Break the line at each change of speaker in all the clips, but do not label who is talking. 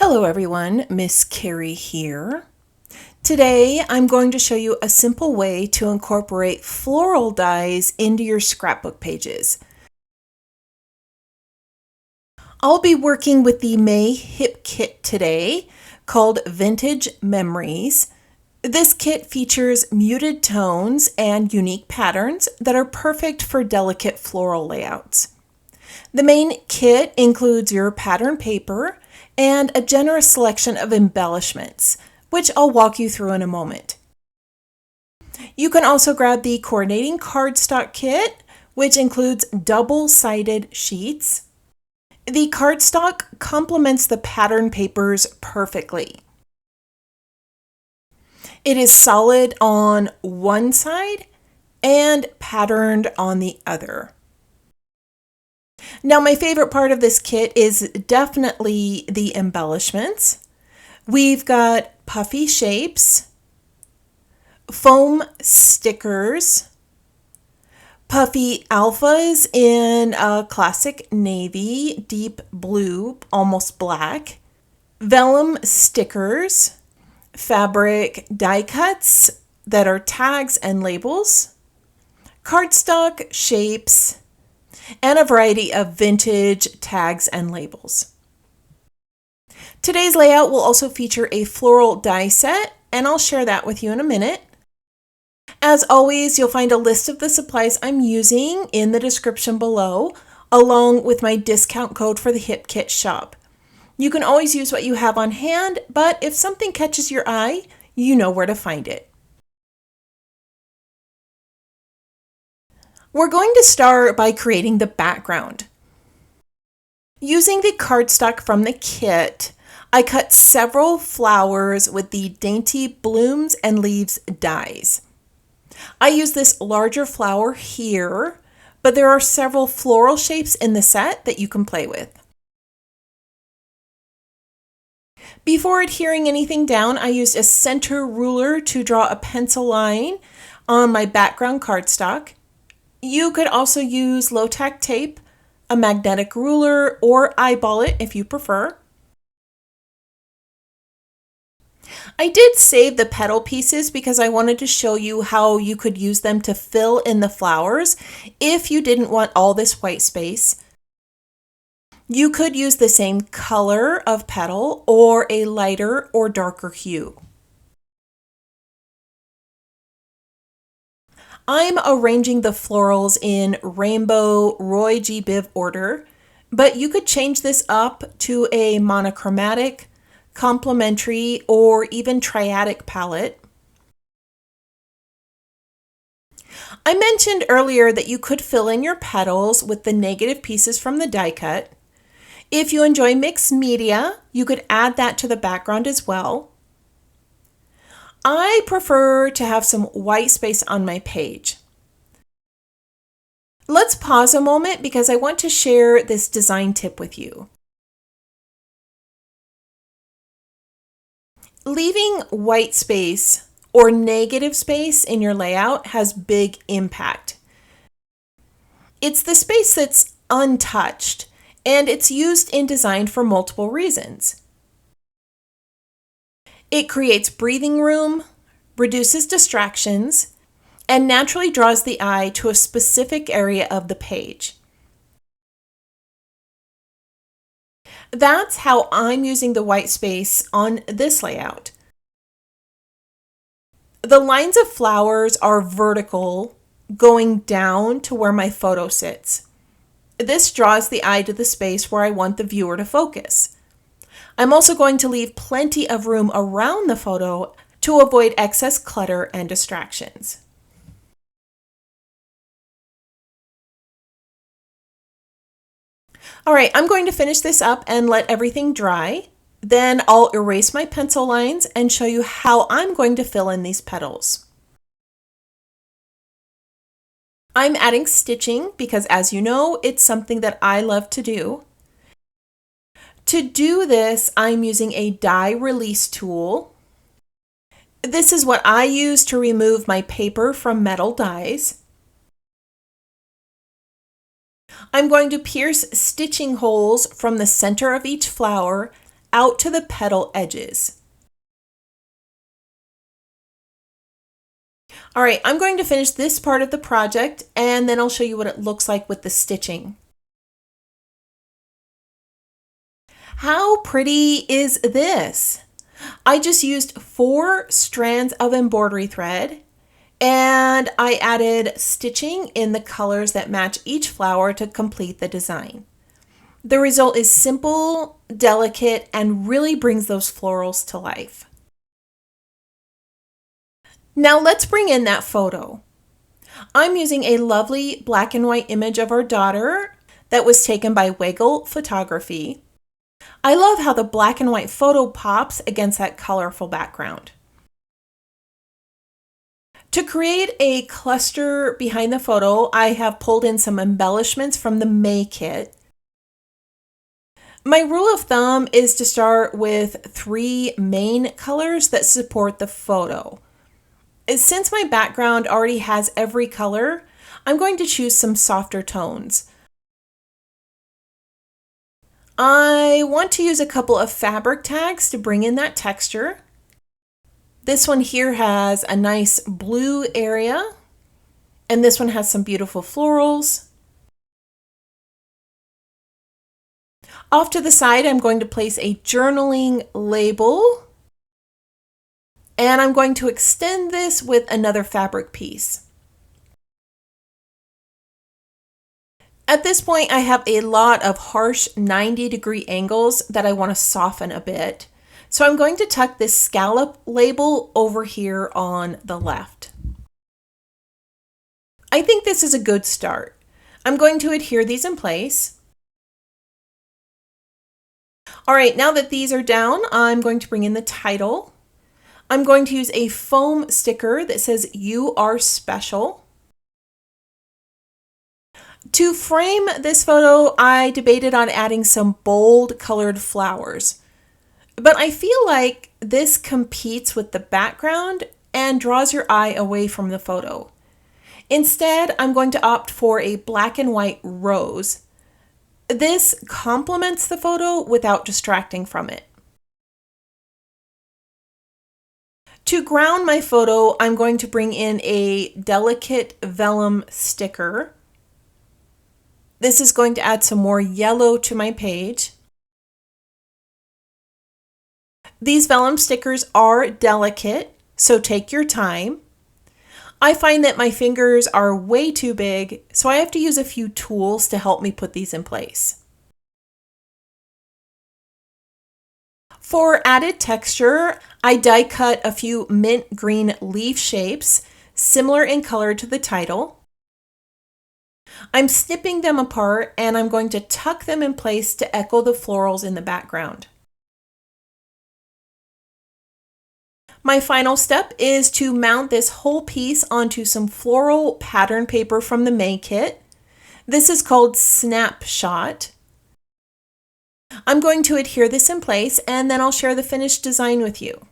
Hello everyone, Miss Carrie here. Today I'm going to show you a simple way to incorporate floral dies into your scrapbook pages. I'll be working with the May Hip Kit today called Vintage Memories. This kit features muted tones and unique patterns that are perfect for delicate floral layouts. The main kit includes your pattern paper and a generous selection of embellishments, which I'll walk you through in a moment. You can also grab the coordinating cardstock kit, which includes double-sided sheets. The cardstock complements the pattern papers perfectly. It is solid on one side and patterned on the other. Now, my favorite part of this kit is definitely the embellishments. We've got puffy shapes, foam stickers, puffy alphas in a classic navy, deep blue, almost black, vellum stickers, fabric die cuts that are tags and labels, cardstock shapes, and a variety of vintage tags and labels. Today's layout will also feature a floral die set, and I'll share that with you in a minute. As always, you'll find a list of the supplies I'm using in the description below, along with my discount code for the Hip Kit shop. You can always use what you have on hand, but if something catches your eye, you know where to find it. We're going to start by creating the background. Using the cardstock from the kit, I cut several flowers with the Dainty Blooms and Leaves dies. I use this larger flower here, but there are several floral shapes in the set that you can play with. Before adhering anything down, I used a center ruler to draw a pencil line on my background cardstock. You could also use low-tack tape, a magnetic ruler, or eyeball it if you prefer. I did save the petal pieces because I wanted to show you how you could use them to fill in the flowers if you didn't want all this white space. You could use the same color of petal or a lighter or darker hue. I'm arranging the florals in rainbow Roy G. Biv order, but you could change this up to a monochromatic, complementary, or even triadic palette. I mentioned earlier that you could fill in your petals with the negative pieces from the die cut. If you enjoy mixed media, you could add that to the background as well. I prefer to have some white space on my page. Let's pause a moment because I want to share this design tip with you. Leaving white space or negative space in your layout has big impact. It's the space that's untouched, and it's used in design for multiple reasons. It creates breathing room, reduces distractions, and naturally draws the eye to a specific area of the page. That's how I'm using the white space on this layout. The lines of flowers are vertical, going down to where my photo sits. This draws the eye to the space where I want the viewer to focus. I'm also going to leave plenty of room around the photo to avoid excess clutter and distractions. All right, I'm going to finish this up and let everything dry. Then I'll erase my pencil lines and show you how I'm going to fill in these petals. I'm adding stitching because, as you know, it's something that I love to do. To do this, I'm using a die release tool. This is what I use to remove my paper from metal dies. I'm going to pierce stitching holes from the center of each flower out to the petal edges. All right, I'm going to finish this part of the project and then I'll show you what it looks like with the stitching. How pretty is this? I just used 4 strands of embroidery thread and I added stitching in the colors that match each flower to complete the design. The result is simple, delicate, and really brings those florals to life. Now let's bring in that photo. I'm using a lovely black and white image of our daughter that was taken by Wiggle Photography. I love how the black and white photo pops against that colorful background. To create a cluster behind the photo, I have pulled in some embellishments from the May kit. My rule of thumb is to start with 3 main colors that support the photo. Since my background already has every color, I'm going to choose some softer tones. I want to use a couple of fabric tags to bring in that texture. This one here has a nice blue area, and this one has some beautiful florals. Off to the side, I'm going to place a journaling label. And I'm going to extend this with another fabric piece. At this point, I have a lot of harsh 90-degree angles that I want to soften a bit. So I'm going to tuck this scallop label over here on the left. I think this is a good start. I'm going to adhere these in place. All right, now that these are down, I'm going to bring in the title. I'm going to use a foam sticker that says "You Are Special." To frame this photo, I debated on adding some bold colored flowers, but I feel like this competes with the background and draws your eye away from the photo. Instead, I'm going to opt for a black and white rose. This complements the photo without distracting from it. To ground my photo, I'm going to bring in a delicate vellum sticker. This is going to add some more yellow to my page. These vellum stickers are delicate, so take your time. I find that my fingers are way too big, so I have to use a few tools to help me put these in place. For added texture, I die cut a few mint green leaf shapes, similar in color to the title. I'm snipping them apart and I'm going to tuck them in place to echo the florals in the background. My final step is to mount this whole piece onto some floral pattern paper from the May kit. This is called Snapshot. I'm going to adhere this in place and then I'll share the finished design with you.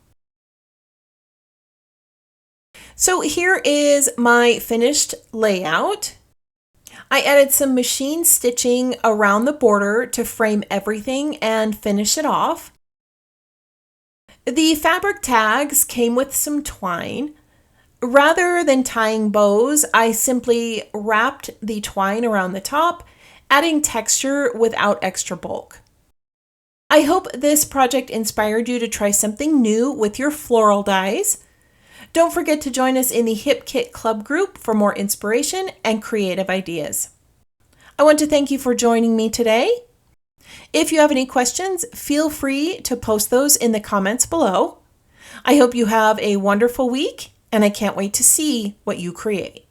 So here is my finished layout. I added some machine stitching around the border to frame everything and finish it off. The fabric tags came with some twine. Rather than tying bows, I simply wrapped the twine around the top, adding texture without extra bulk. I hope this project inspired you to try something new with your floral dies. Don't forget to join us in the Hip Kit Club group for more inspiration and creative ideas. I want to thank you for joining me today. If you have any questions, feel free to post those in the comments below. I hope you have a wonderful week, and I can't wait to see what you create.